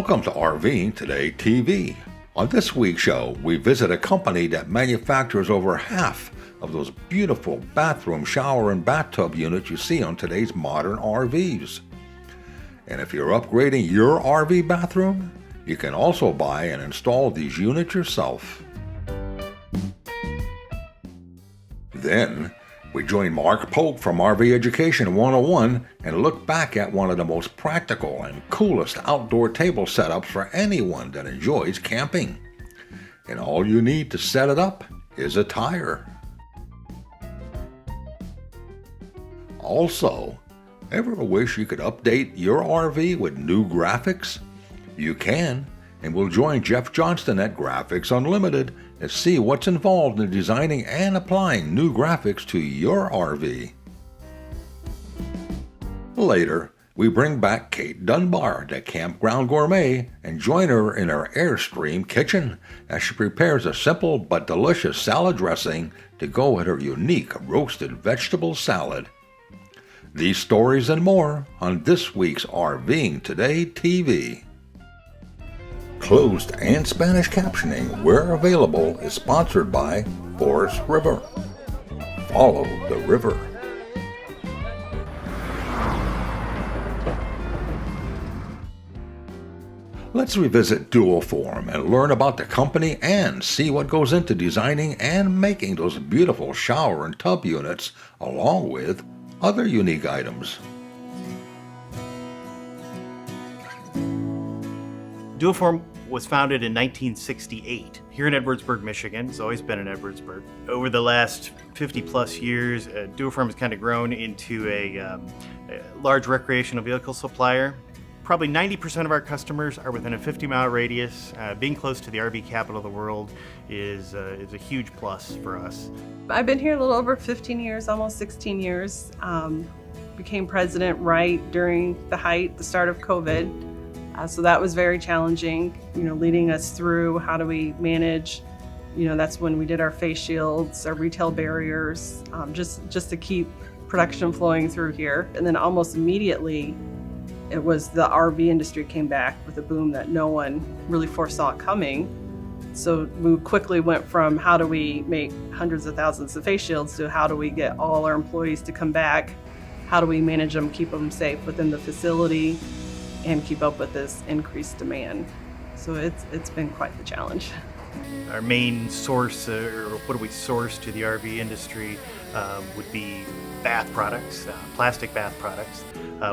Welcome to RVing Today TV. On this week's show, we visit a company that manufactures over half of those beautiful bathroom, shower, and bathtub units you see on today's modern RVs. And if you're upgrading your RV bathroom, you can also buy and install these units yourself. Then, we join Mark Polk from RV Education 101 and look back at one of the most practical and coolest outdoor table setups for anyone that enjoys camping. And all you need to set it up is a tire. Also, ever wish you could update your RV with new graphics? You can, and we'll join Jeff Johnston at Graphics Unlimited and see what's involved in designing and applying new graphics to your RV. Later, we bring back Kate Dunbar at Campground Gourmet and join her in her airstream kitchen as she prepares a simple but delicious salad dressing to go with her unique roasted vegetable salad. These stories and more on this week's RVing Today TV. Closed and Spanish captioning, where available, is sponsored by Forest River. Follow the river. Let's revisit Dualform and learn about the company and see what goes into designing and making those beautiful shower and tub units, along with other unique items. Dualform was founded in 1968 here in Edwardsburg, Michigan. It's always been in Edwardsburg. Over the last 50 plus years, Dualform has kind of grown into a large recreational vehicle supplier. Probably 90% of our customers are within a 50-mile radius. Being close to the RV capital of the world is a huge plus for us. I've been here a little over 15 years, almost 16 years. Became president right during the start of COVID. So that was very challenging, leading us through how do we manage, that's when we did our face shields, our retail barriers, just to keep production flowing through here. And then almost immediately, it was the RV industry came back with a boom that no one really foresaw coming. So we quickly went from how do we make hundreds of thousands of face shields to how do we get all our employees to come back? How do we manage them, keep them safe within the facility, and keep up with this increased demand? So it's been quite the challenge. Our main source, or what do we source to the RV industry, would be bath products, plastic bath products.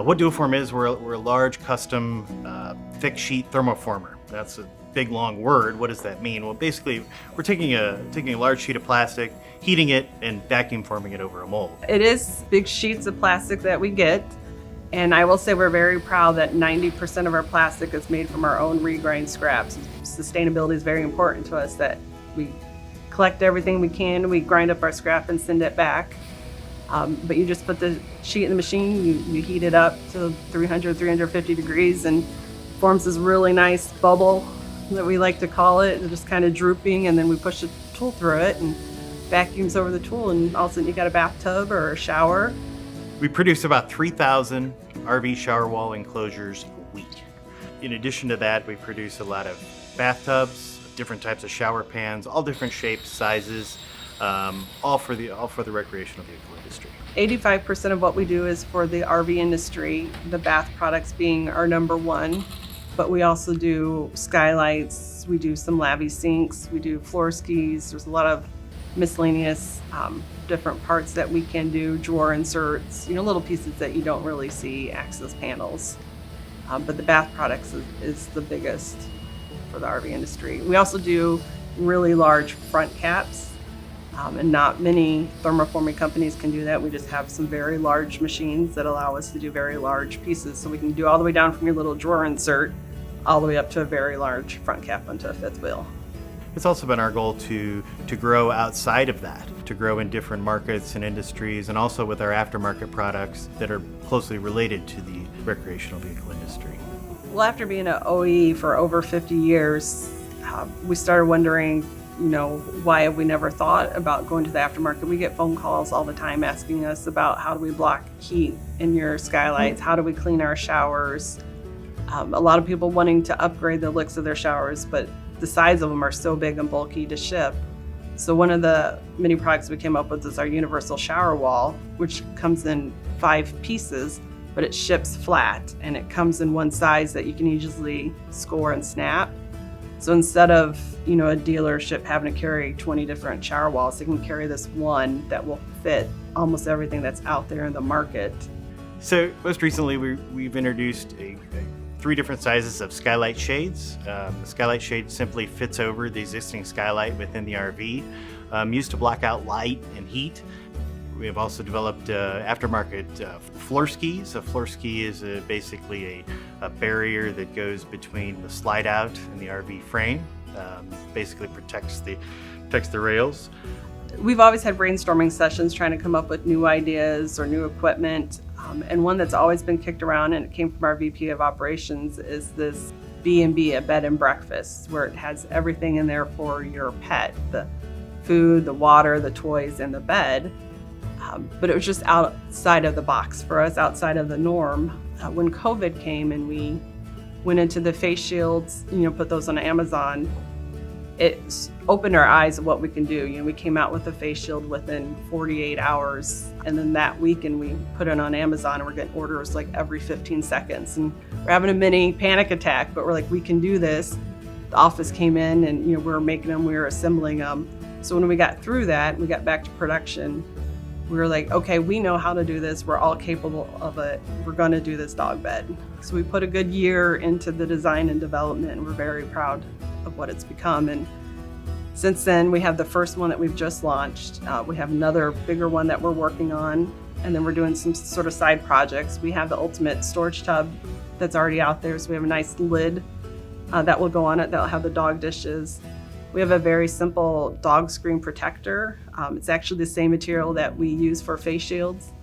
What Dualform is, we're a large custom fixed sheet thermoformer. That's a big long word. What does that mean? Well, basically, we're taking a large sheet of plastic, heating it, and vacuum forming it over a mold. It is big sheets of plastic that we get. And I will say we're very proud that 90% of our plastic is made from our own regrind scraps. Sustainability is very important to us, that we collect everything we can, we grind up our scrap and send it back. But you just put the sheet in the machine, you heat it up to 300, 350 degrees and forms this really nice bubble that we like to call it. It's just kind of drooping, and then we push the tool through it and vacuums over the tool, and all of a sudden you got a bathtub or a shower. We produce about 3,000 RV shower wall enclosures a week. In addition to that, we produce a lot of bathtubs, different types of shower pans, all different shapes, sizes, all for the recreational vehicle industry. 85% of what we do is for the RV industry, the bath products being our number one. But we also do skylights, we do some lavy sinks, we do floor skis. There's a lot of miscellaneous different parts that we can do, drawer inserts, little pieces that you don't really see, access panels. But the bath products is the biggest for the RV industry. We also do really large front caps, and not many thermoforming companies can do that. We just have some very large machines that allow us to do very large pieces. So we can do all the way down from your little drawer insert all the way up to a very large front cap onto a fifth wheel. It's also been our goal to grow outside of that, to grow in different markets and industries, and also with our aftermarket products that are closely related to the recreational vehicle industry. Well, after being an OE for over 50 years, we started wondering, why have we never thought about going to the aftermarket? We get phone calls all the time asking us about how do we block heat in your skylights, how do we clean our showers, A lot of people wanting to upgrade the looks of their showers, but the size of them are so big and bulky to ship. So one of the mini products we came up with is our universal shower wall, which comes in 5 pieces, but it ships flat and it comes in one size that you can easily score and snap. So instead of, a dealership having to carry 20 different shower walls, they can carry this one that will fit almost everything that's out there in the market. So most recently we've introduced 3 different sizes of skylight shades. The skylight shade simply fits over the existing skylight within the RV, used to block out light and heat. We have also developed aftermarket floor skis. A floor ski is basically a barrier that goes between the slide out and the RV frame. Basically protects the rails. We've always had brainstorming sessions trying to come up with new ideas or new equipment. And one that's always been kicked around, and it came from our VP of operations, is this B&B, a bed and breakfast, where it has everything in there for your pet, the food, the water, the toys, and the bed. But it was just outside of the box for us, outside of the norm. When COVID came and we went into the face shields, put those on Amazon, it opened our eyes of what we can do. We came out with a face shield within 48 hours, and then that weekend we put it on Amazon, and we're getting orders like every 15 seconds. And we're having a mini panic attack, but we're like, we can do this. The office came in, and we were making them, we were assembling them. So when we got through that, we got back to production. We were like, okay, we know how to do this. We're all capable of it. We're going to do this dog bed. So we put a good year into the design and development, and we're very proud of what it's become. And since then, we have the first one that we've just launched. We have another bigger one that we're working on, and then we're doing some sort of side projects. We have the ultimate storage tub that's already out there, so we have a nice lid that will go on it that'll have the dog dishes. We have a very simple dog screen protector. It's actually the same material that we use for face shields.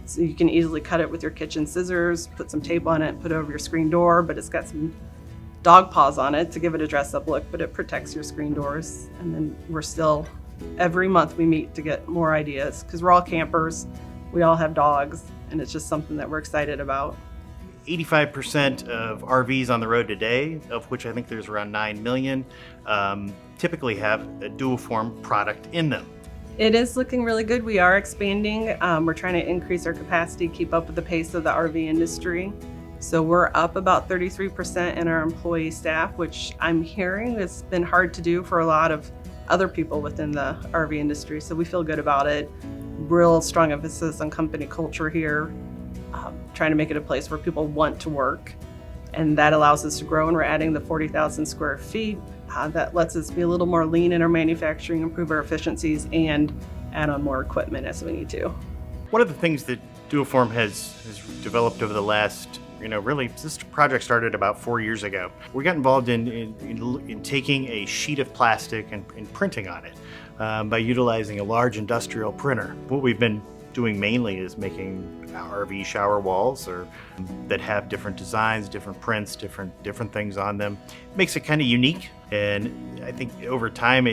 So you can easily cut it with your kitchen scissors, put some tape on it, put it over your screen door, but it's got some dog paws on it to give it a dress-up look, but it protects your screen doors. And then we're still, every month we meet to get more ideas, because we're all campers, we all have dogs, and it's just something that we're excited about. 85% of RVs on the road today, of which I think there's around 9 million, typically have a dual form product in them. It is looking really good. We are expanding. We're trying to increase our capacity, keep up with the pace of the RV industry. So we're up about 33% in our employee staff, which I'm hearing has been hard to do for a lot of other people within the RV industry. So we feel good about it. Real strong emphasis on company culture here. Trying to make it a place where people want to work, and that allows us to grow. And we're adding the 40,000 square feet. That lets us be a little more lean in our manufacturing, improve our efficiencies, and add on more equipment as we need to. One of the things that Dualform has developed over the last, really, this project started about 4 years ago. We got involved in taking a sheet of plastic and printing on it by utilizing a large industrial printer. What we've been doing mainly is making RV shower walls that have different designs, different prints, different things on them. It makes it kind of unique, and I think over time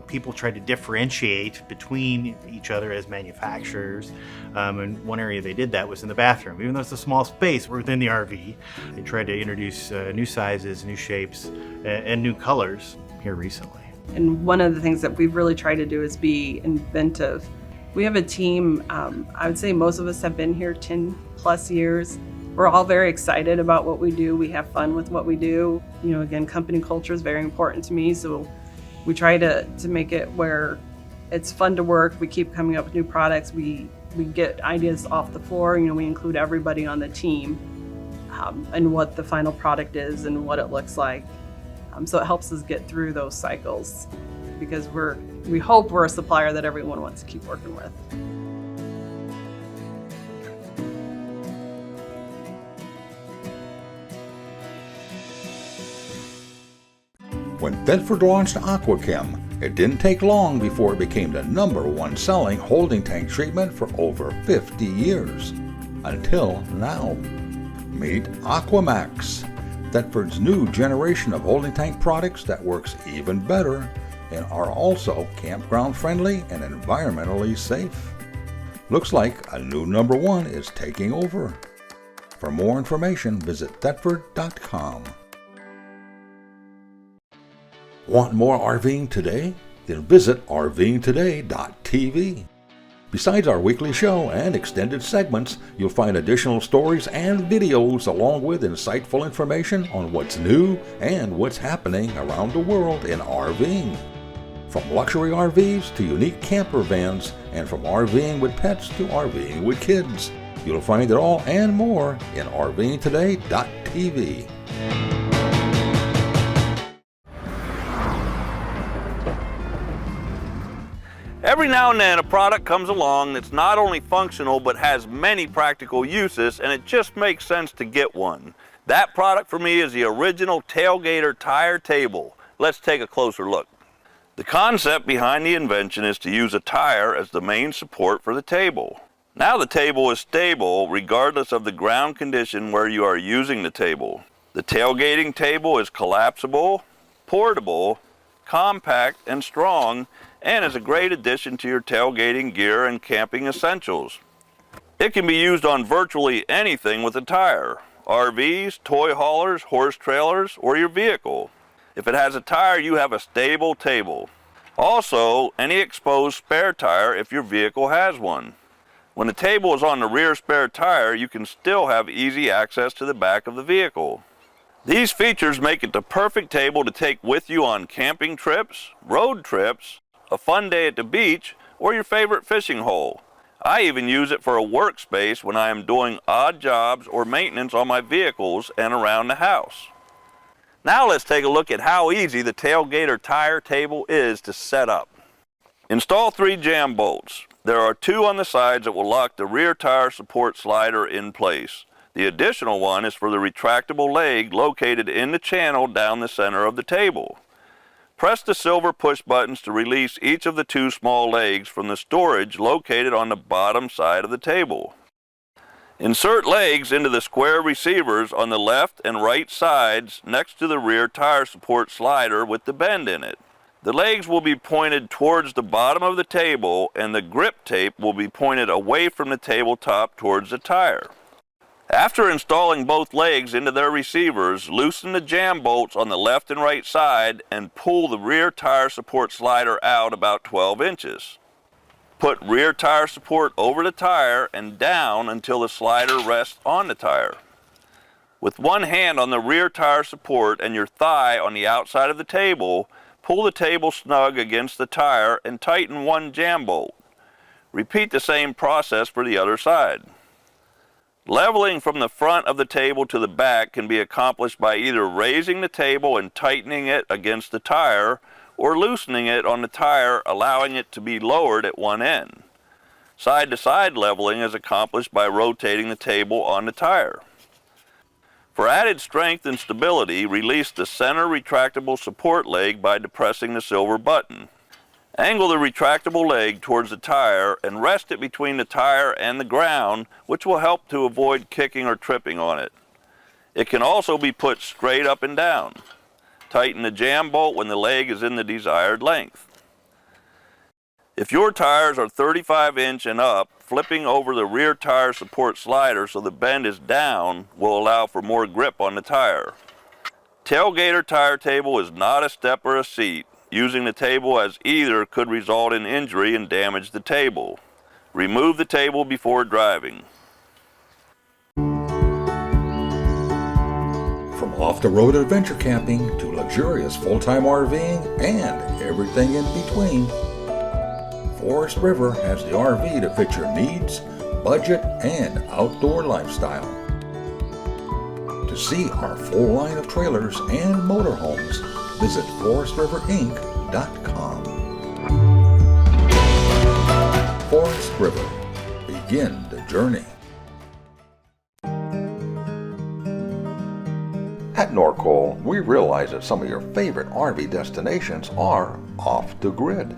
people try to differentiate between each other as manufacturers. And one area they did that was in the bathroom. Even though it's a small space within the RV, they tried to introduce new sizes, new shapes, and new colors here recently. And one of the things that we've really tried to do is be inventive. We have a team, I would say most of us have been here 10 plus years. We're all very excited about what we do. We have fun with what we do. Again, company culture is very important to me, so we try to make it where it's fun to work. We keep coming up with new products. We get ideas off the floor. We include everybody on the team and what the final product is and what it looks like. So it helps us get through those cycles, because we hope we're a supplier that everyone wants to keep working with. When Bedford launched AquaChem, it didn't take long before it became the #1 selling holding tank treatment for over 50 years. Until now. Meet AquaMax, Bedford's new generation of holding tank products that works even better and are also campground friendly and environmentally safe. Looks like a new #1 is taking over. For more information, visit thetford.com. Want more RVing today? Then visit RVingToday.tv. Besides our weekly show and extended segments, you'll find additional stories and videos along with insightful information on what's new and what's happening around the world in RVing. From luxury RVs to unique camper vans, and from RVing with pets to RVing with kids. You'll find it all and more in RVingToday.tv. Every now and then a product comes along that's not only functional but has many practical uses, and it just makes sense to get one. That product for me is the original Tailgater tire table. Let's take a closer look. The concept behind the invention is to use a tire as the main support for the table. Now the table is stable regardless of the ground condition where you are using the table. The tailgating table is collapsible, portable, compact, and strong, and is a great addition to your tailgating gear and camping essentials. It can be used on virtually anything with a tire: RVs, toy haulers, horse trailers, or your vehicle. If it has a tire, you have a stable table. Also, any exposed spare tire if your vehicle has one. When the table is on the rear spare tire, you can still have easy access to the back of the vehicle. These features make it the perfect table to take with you on camping trips, road trips, a fun day at the beach, or your favorite fishing hole. I even use it for a workspace when I am doing odd jobs or maintenance on my vehicles and around the house. Now let's take a look at how easy the Tailgater tire table is to set up. Install 3 jam bolts. There are 2 on the sides that will lock the rear tire support slider in place. The additional one is for the retractable leg located in the channel down the center of the table. Press the silver push buttons to release each of the 2 small legs from the storage located on the bottom side of the table. Insert legs into the square receivers on the left and right sides next to the rear tire support slider with the bend in it. The legs will be pointed towards the bottom of the table, and the grip tape will be pointed away from the tabletop towards the tire. After installing both legs into their receivers, loosen the jam bolts on the left and right side and pull the rear tire support slider out about 12 inches. Put rear tire support over the tire and down until the slider rests on the tire. With one hand on the rear tire support and your thigh on the outside of the table, pull the table snug against the tire and tighten one jam bolt. Repeat the same process for the other side. Leveling from the front of the table to the back can be accomplished by either raising the table and tightening it against the tire, or loosening it on the tire, allowing it to be lowered at one end. Side-to-side leveling is accomplished by rotating the table on the tire. For added strength and stability, release the center retractable support leg by depressing the silver button. Angle the retractable leg towards the tire and rest it between the tire and the ground, which will help to avoid kicking or tripping on it. It can also be put straight up and down. Tighten the jam bolt when the leg is in the desired length. If your tires are 35-inch and up, flipping over the rear tire support slider so the bend is down will allow for more grip on the tire. Tailgater tire table is not a step or a seat. Using the table as either could result in injury and damage the table. Remove the table before driving. From off-the-road adventure camping to luxurious full-time RVing and everything in between, Forest River has the RV to fit your needs, budget, and outdoor lifestyle. To see our full line of trailers and motorhomes, visit forestriverinc.com. Forest River. Begin the journey. At Norcol, we realize that some of your favorite RV destinations are off the grid.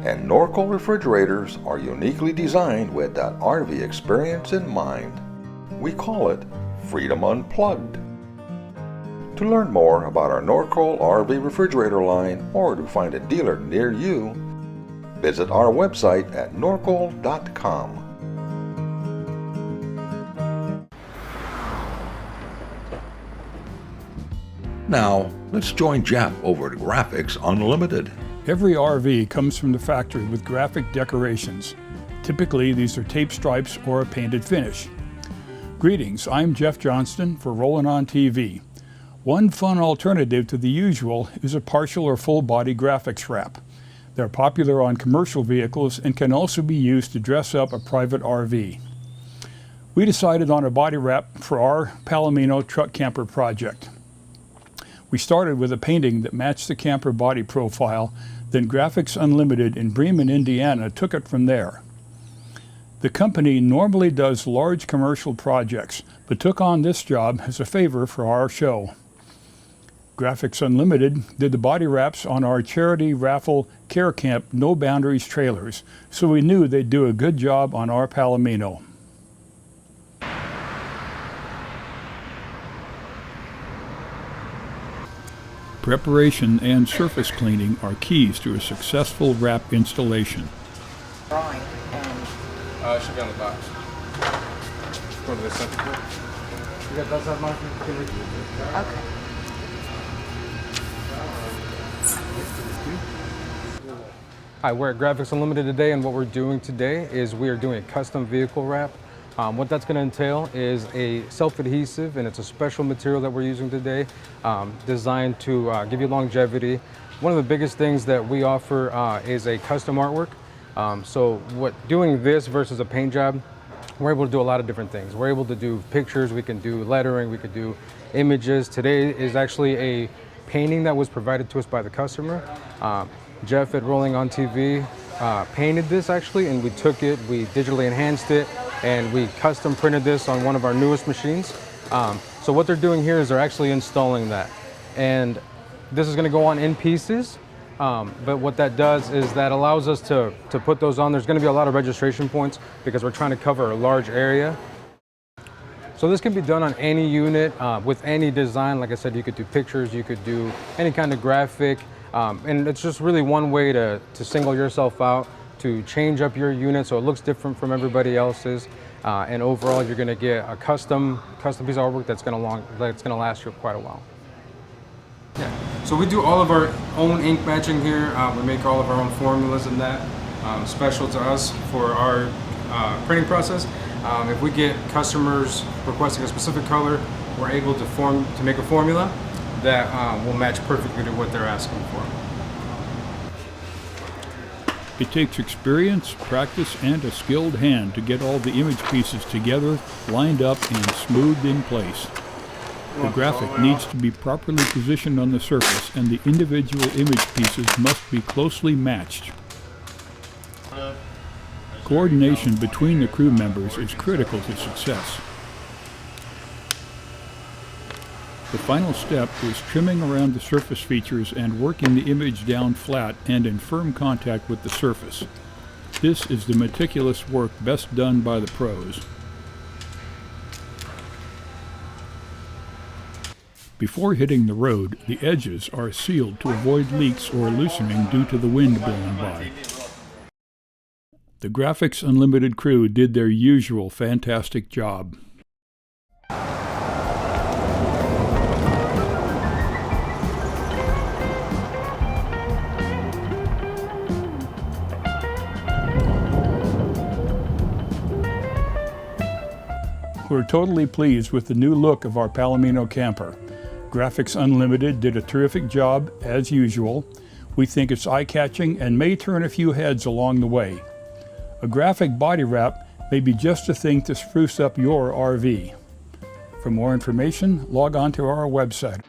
And Norcol refrigerators are uniquely designed with that RV experience in mind. We call it Freedom Unplugged. To learn more about our Norcol RV refrigerator line or to find a dealer near you, visit our website at norcol.com. Now, let's join Jeff over at Graphics Unlimited. Every RV comes from the factory with graphic decorations. Typically, these are tape stripes or a painted finish. Greetings, I'm Jeff Johnston for Rollin' On TV. One fun alternative to the usual is a partial or full body graphics wrap. They're popular on commercial vehicles and can also be used to dress up a private RV. We decided on a body wrap for our Palomino truck camper project. We started with a painting that matched the camper body profile, then Graphics Unlimited in Bremen, Indiana took it from there. The company normally does large commercial projects, but took on this job as a favor for our show. Graphics Unlimited did the body wraps on our charity raffle Care Camp No Boundaries trailers, so we knew they'd do a good job on our Palomino. Preparation and surface cleaning are keys to a successful wrap installation. Drawing and It should be on the box. Go to the center. You got those out, Mark? okay. Hi, we're at Graphics Unlimited today, and what we're doing today is we are doing a custom vehicle wrap. What that's going to entail is a self-adhesive, and it's a special material that we're using today, designed to give you longevity. One of the biggest things that we offer is a custom artwork. So doing this versus a paint job, we're able to do a lot of different things. We're able to do pictures, we can do lettering, we could do images. Today is actually a painting that was provided to us by the customer. Jeff at RVing on TV painted this actually, and we took it, we digitally enhanced it, and we custom printed this on one of our newest machines. So what they're doing here is they're actually installing that. And this is gonna go on in pieces, but what that does is that allows us to put those on. There's gonna be a lot of registration points because we're trying to cover a large area. So this can be done on any unit with any design. Like I said, you could do pictures, you could do any kind of graphic, and it's just really one way to single yourself out, to change up your unit so it looks different from everybody else's, and overall you're going to get a custom piece of artwork that's going to last you quite a while. Yeah. So we do all of our own ink matching here. We make all of our own formulas and that, special to us for our printing process. If we get customers requesting a specific color, we're able to make a formula that will match perfectly to what they're asking for. It takes experience, practice, and a skilled hand to get all the image pieces together, lined up, and smoothed in place. The graphic needs to be properly positioned on the surface, and the individual image pieces must be closely matched. Coordination between the crew members is critical to success. The final step is trimming around the surface features and working the image down flat and in firm contact with the surface. This is the meticulous work best done by the pros. Before hitting the road, the edges are sealed to avoid leaks or loosening due to the wind blowing by. The Graphics Unlimited crew did their usual fantastic job. We're totally pleased with the new look of our Palomino camper. Graphics Unlimited did a terrific job, as usual. We think it's eye-catching and may turn a few heads along the way. A graphic body wrap may be just the thing to spruce up your RV. For more information, log on to our website.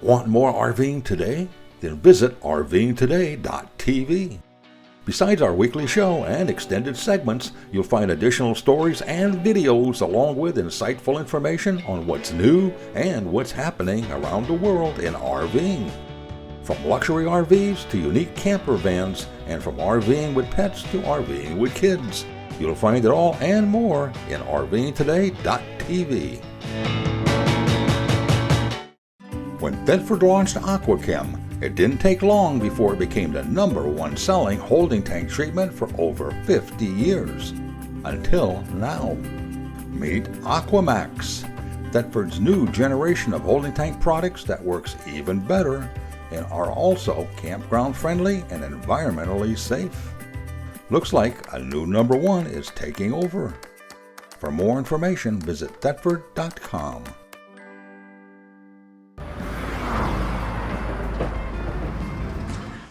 Want more RVing today? Then visit RVingToday.tv. Besides our weekly show and extended segments, you'll find additional stories and videos along with insightful information on what's new and what's happening around the world in RVing. From luxury RVs to unique camper vans, and from RVing with pets to RVing with kids. You'll find it all and more in RVingToday.tv. When Bedford launched AquaChem, it didn't take long before it became the #1 selling holding tank treatment for over 50 years. Until now. Meet AquaMax. Thetford's new generation of holding tank products that works even better and are also campground friendly and environmentally safe. Looks like a new number one is taking over. For more information, visit thetford.com.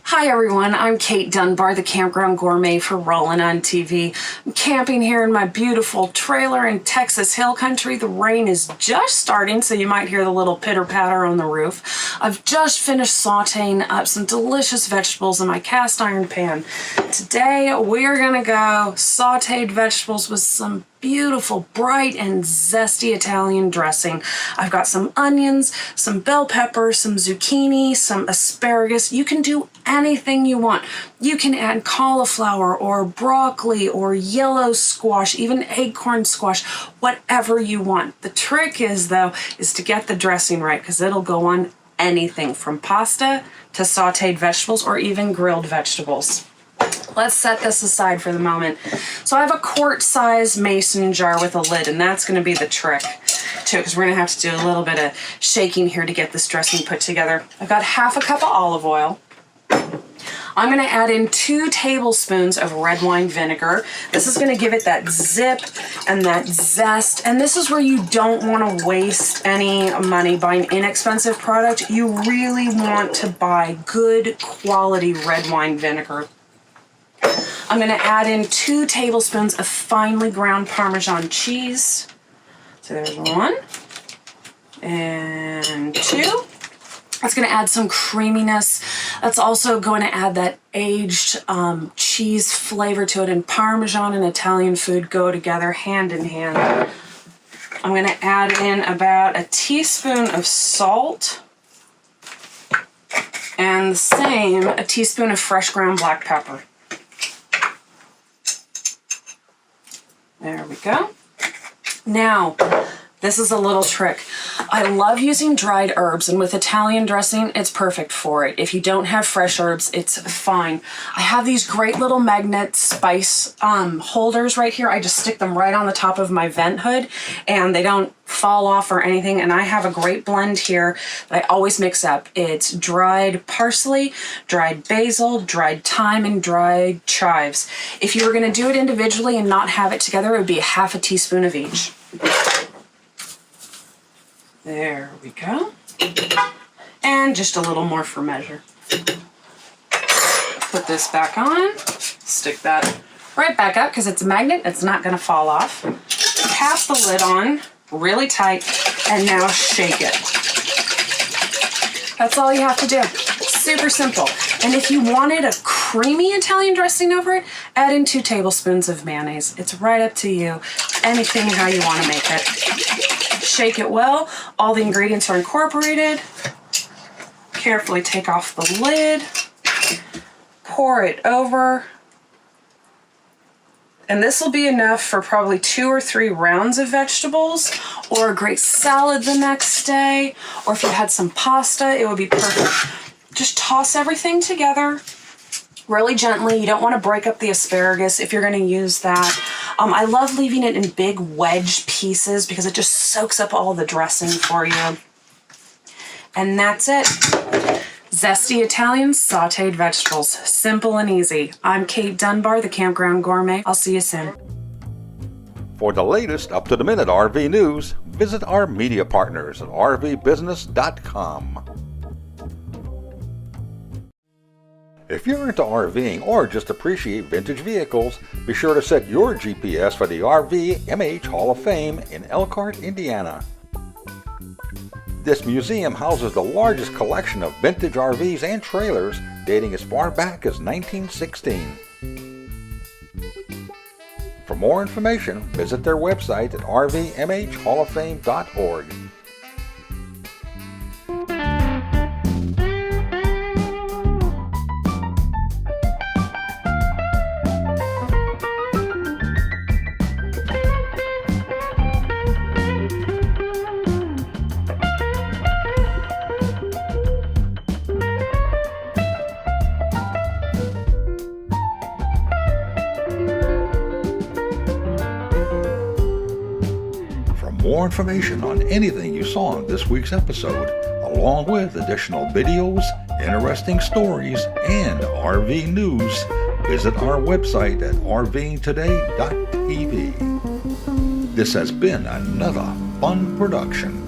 Hi everyone, I'm Kate Dunbar, the Campground Gourmet for Rollin' on TV. I'm camping here in my beautiful trailer in Texas Hill Country. The rain is just starting, so you might hear the little pitter-patter on the roof. I've just finished sauteing up some delicious vegetables in my cast iron pan. Today we're gonna go sauteed vegetables with some beautiful, bright and zesty Italian dressing. I've got some onions, some bell peppers, some zucchini, some asparagus. You can do anything you want. You can add cauliflower or broccoli or yellow squash, even acorn squash, whatever you want. The trick is, though, is to get the dressing right, because it'll go on anything from pasta to sauteed vegetables or even grilled vegetables. Let's set this aside for the moment. So I have a quart-size mason jar with a lid, and that's going to be the trick too, because we're going to have to do a little bit of shaking here to get this dressing put together. I've got half a cup of olive oil. I'm going to add in 2 tablespoons of red wine vinegar. This is going to give it that zip and that zest, and this is where you don't want to waste any money buying inexpensive product. You really want to buy good quality red wine vinegar. I'm going to add in 2 tablespoons of finely ground Parmesan cheese. So there's 1 and 2. That's going to add some creaminess. That's also going to add that aged cheese flavor to it, and Parmesan and Italian food go together hand in hand. I'm going to add in about a teaspoon of salt and the same, a teaspoon of fresh ground black pepper. There we go. Now, this is a little trick. I love using dried herbs, and with Italian dressing, it's perfect for it. If you don't have fresh herbs, it's fine. I have these great little magnet spice holders right here. I just stick them right on the top of my vent hood, and they don't fall off or anything. And I have a great blend here that I always mix up. It's dried parsley, dried basil, dried thyme, and dried chives. If you were going to do it individually and not have it together, it would be a half a teaspoon of each. There we go. And just a little more for measure. Put this back on, stick that right back up because it's a magnet, it's not going to fall off. Cap the lid on really tight, and now shake it. That's all you have to do. Super simple. And if you wanted a creamy Italian dressing over it, add in 2 tablespoons of mayonnaise. It's right up to you. Anything how you want to make it. Shake it well. All the ingredients are incorporated. Carefully take off the lid. Pour it over. And this will be enough for probably 2 or 3 rounds of vegetables, or a great salad the next day, or if you had some pasta, it would be perfect. Just toss everything together really gently. You don't want to break up the asparagus if you're going to use that. I love leaving it in big wedge pieces because it just soaks up all the dressing for you. And that's it. Zesty Italian sauteed vegetables. Simple and easy. I'm Kate Dunbar, the Campground Gourmet. I'll see you soon. For the latest up-to-the-minute RV news, visit our media partners at rvbusiness.com. If you're into RVing or just appreciate vintage vehicles, be sure to set your GPS for the RVMH Hall of Fame in Elkhart, Indiana. This museum houses the largest collection of vintage RVs and trailers dating as far back as 1916. For more information, visit their website at rvmhhalloffame.org. more information on anything you saw in this week's episode, along with additional videos, interesting stories, and RV news, visit our website at rvingtoday.tv. This has been another fun production.